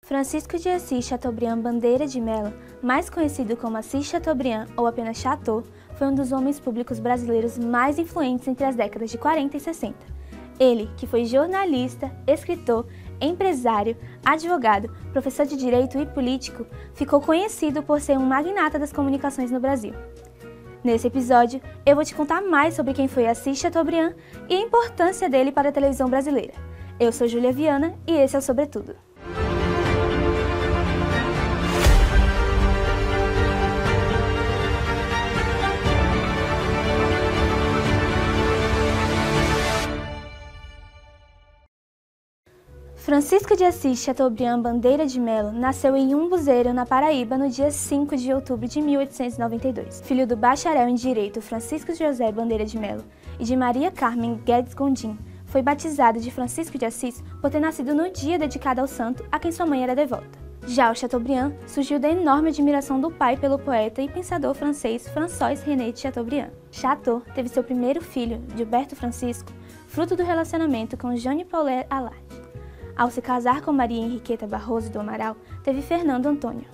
Francisco de Assis Chateaubriand Bandeira de Melo, mais conhecido como Assis Chateaubriand ou apenas Chateau, foi um dos homens públicos brasileiros mais influentes entre as décadas de 40 e 60. Ele, que foi jornalista, escritor, empresário, advogado, professor de direito e político, ficou conhecido por ser um magnata das comunicações no Brasil. Nesse episódio, eu vou te contar mais sobre quem foi Assis Chateaubriand e a importância dele para a televisão brasileira. Eu sou Júlia Viana e esse é o Sobretudo. Francisco de Assis Chateaubriand Bandeira de Melo nasceu em Umbuzeiro, na Paraíba, no dia 5 de outubro de 1892. Filho do bacharel em Direito Francisco José Bandeira de Melo e de Maria Carmen Guedes Gondim, foi batizado de Francisco de Assis por ter nascido no dia dedicado ao santo a quem sua mãe era devota. Já o Chateaubriand surgiu da enorme admiração do pai pelo poeta e pensador francês François-René de Chateaubriand. Chateau teve seu primeiro filho, Gilberto Francisco, fruto do relacionamento com Jeanne Paulette Allard. Ao se casar com Maria Henriqueta Barroso do Amaral, teve Fernando Antônio.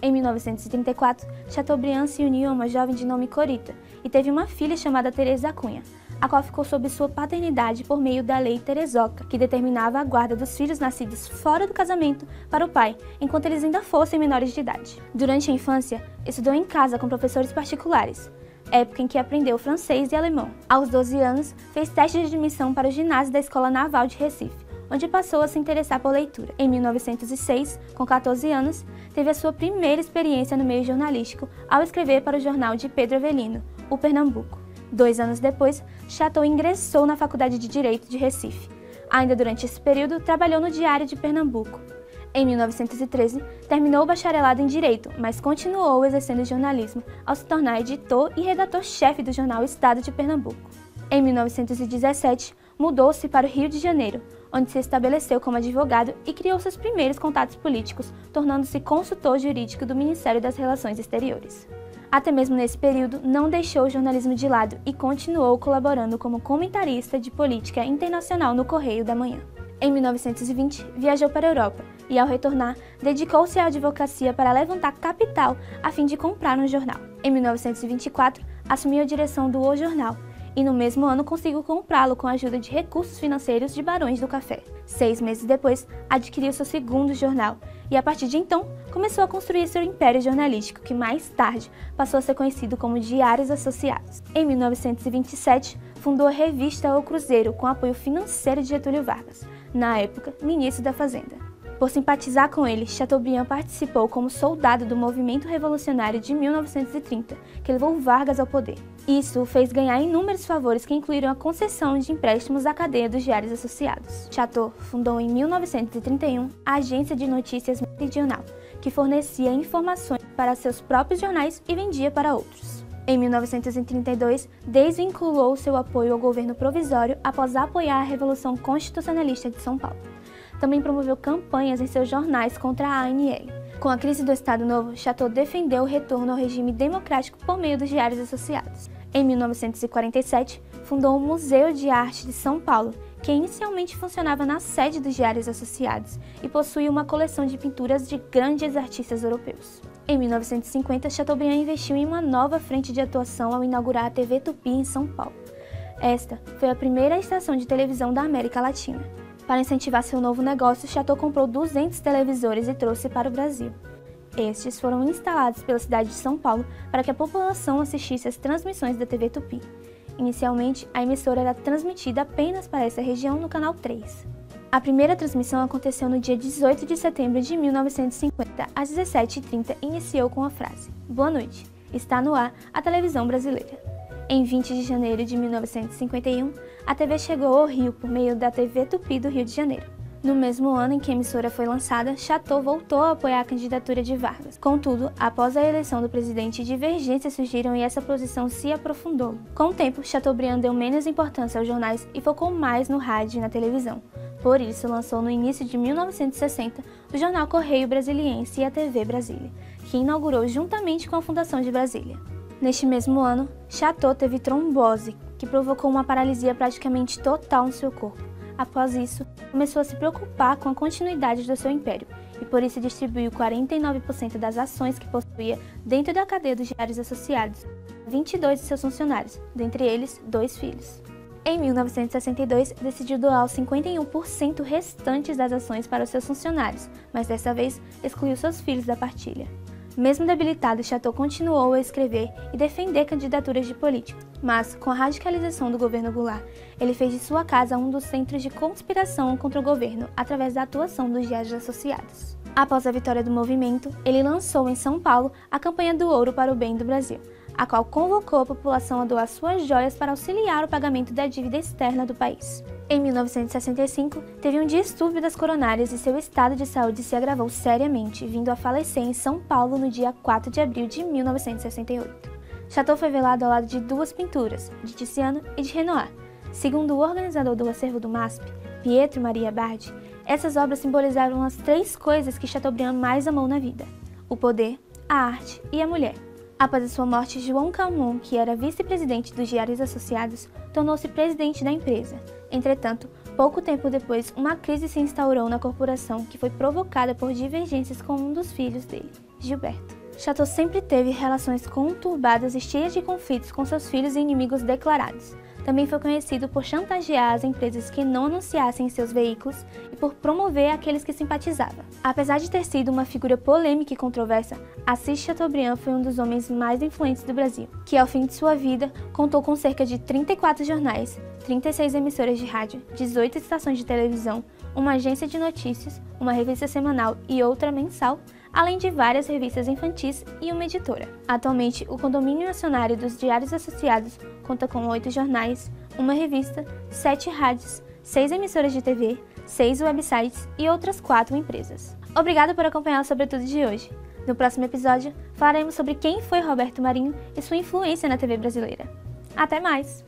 Em 1934, Chateaubriand se uniu a uma jovem de nome Corita e teve uma filha chamada Teresa Cunha, a qual ficou sob sua paternidade por meio da Lei Teresoca, que determinava a guarda dos filhos nascidos fora do casamento para o pai, enquanto eles ainda fossem menores de idade. Durante a infância, estudou em casa com professores particulares, época em que aprendeu francês e alemão. Aos 12 anos, fez teste de admissão para o ginásio da Escola Naval de Recife, onde passou a se interessar por leitura. Em 1906, com 14 anos, teve a sua primeira experiência no meio jornalístico ao escrever para o jornal de Pedro Avelino, o Pernambuco. 2 anos depois, Chateau ingressou na Faculdade de Direito de Recife. Ainda durante esse período, trabalhou no Diário de Pernambuco. Em 1913, terminou o bacharelado em Direito, mas continuou exercendo jornalismo ao se tornar editor e redator-chefe do jornal Estado de Pernambuco. Em 1917, mudou-se para o Rio de Janeiro, onde se estabeleceu como advogado e criou seus primeiros contatos políticos, tornando-se consultor jurídico do Ministério das Relações Exteriores. Até mesmo nesse período, não deixou o jornalismo de lado e continuou colaborando como comentarista de política internacional no Correio da Manhã. Em 1920, viajou para a Europa e, ao retornar, dedicou-se à advocacia para levantar capital a fim de comprar um jornal. Em 1924, assumiu a direção do O Jornal, e no mesmo ano conseguiu comprá-lo com a ajuda de recursos financeiros de Barões do Café. 6 meses depois, adquiriu seu segundo jornal e, a partir de então, começou a construir seu império jornalístico, que mais tarde passou a ser conhecido como Diários Associados. Em 1927, fundou a revista O Cruzeiro com apoio financeiro de Getúlio Vargas, na época ministro da Fazenda. Por simpatizar com ele, Chateaubriand participou como soldado do movimento revolucionário de 1930, que levou Vargas ao poder. Isso o fez ganhar inúmeros favores que incluíram a concessão de empréstimos à cadeia dos Diários Associados. Chateau fundou em 1931 a Agência de Notícias Meridional, que fornecia informações para seus próprios jornais e vendia para outros. Em 1932, desvinculou seu apoio ao governo provisório após apoiar a Revolução Constitucionalista de São Paulo. Também promoveu campanhas em seus jornais contra a ANL. Com a crise do Estado Novo, Chateau defendeu o retorno ao regime democrático por meio dos Diários Associados. Em 1947, fundou o Museu de Arte de São Paulo, que inicialmente funcionava na sede dos Diários Associados e possui uma coleção de pinturas de grandes artistas europeus. Em 1950, Chateaubriand investiu em uma nova frente de atuação ao inaugurar a TV Tupi em São Paulo. Esta foi a primeira estação de televisão da América Latina. Para incentivar seu novo negócio, Chateau comprou 200 televisores e trouxe para o Brasil. Estes foram instalados pela cidade de São Paulo para que a população assistisse às transmissões da TV Tupi. Inicialmente, a emissora era transmitida apenas para essa região no canal 3. A primeira transmissão aconteceu no dia 18 de setembro de 1950, às 17h30, e iniciou com a frase: "Boa noite, está no ar a televisão brasileira". Em 20 de janeiro de 1951, a TV chegou ao Rio por meio da TV Tupi do Rio de Janeiro. No mesmo ano em que a emissora foi lançada, Chateau voltou a apoiar a candidatura de Vargas. Contudo, após a eleição do presidente, divergências surgiram e essa posição se aprofundou. Com o tempo, Chateaubriand deu menos importância aos jornais e focou mais no rádio e na televisão. Por isso, lançou no início de 1960 o jornal Correio Brasiliense e a TV Brasília, que inaugurou juntamente com a Fundação de Brasília. Neste mesmo ano, Chateau teve trombose, que provocou uma paralisia praticamente total no seu corpo. Após isso, começou a se preocupar com a continuidade do seu império e por isso distribuiu 49% das ações que possuía dentro da cadeia dos Diários Associados a 22 de seus funcionários, dentre eles 2 filhos. Em 1962, decidiu doar os 51% restantes das ações para os seus funcionários, mas dessa vez excluiu seus filhos da partilha. Mesmo debilitado, Chateau continuou a escrever e defender candidaturas de político, mas, com a radicalização do governo Goulart, ele fez de sua casa um dos centros de conspiração contra o governo através da atuação dos Diários Associados. Após a vitória do movimento, ele lançou em São Paulo a Campanha do Ouro para o Bem do Brasil, a qual convocou a população a doar suas joias para auxiliar o pagamento da dívida externa do país. Em 1965, teve um distúrbio das coronárias e seu estado de saúde se agravou seriamente, vindo a falecer em São Paulo no dia 4 de abril de 1968. Chateau foi velado ao lado de 2 pinturas, de Tiziano e de Renoir. Segundo o organizador do acervo do MASP, Pietro Maria Bardi, essas obras simbolizaram as 3 coisas que Chateaubriand mais amou na vida: o poder, a arte e a mulher. Após a sua morte, João Calmon, que era vice-presidente dos Diários Associados, tornou-se presidente da empresa. Entretanto, pouco tempo depois, uma crise se instaurou na corporação que foi provocada por divergências com um dos filhos dele, Gilberto. Chateau sempre teve relações conturbadas e cheias de conflitos com seus filhos e inimigos declarados. Também foi conhecido por chantagear as empresas que não anunciassem em seus veículos e por promover aqueles que simpatizava. Apesar de ter sido uma figura polêmica e controversa, Assis Chateaubriand foi um dos homens mais influentes do Brasil, que ao fim de sua vida contou com cerca de 34 jornais, 36 emissoras de rádio, 18 estações de televisão, uma agência de notícias, uma revista semanal e outra mensal, além de várias revistas infantis e uma editora. Atualmente, o condomínio acionário dos Diários Associados conta com 8 jornais, uma revista, 7 rádios, 6 emissoras de TV, 6 websites e outras 4 empresas. Obrigada por acompanhar o Sobretudo de hoje. No próximo episódio, falaremos sobre quem foi Roberto Marinho e sua influência na TV brasileira. Até mais!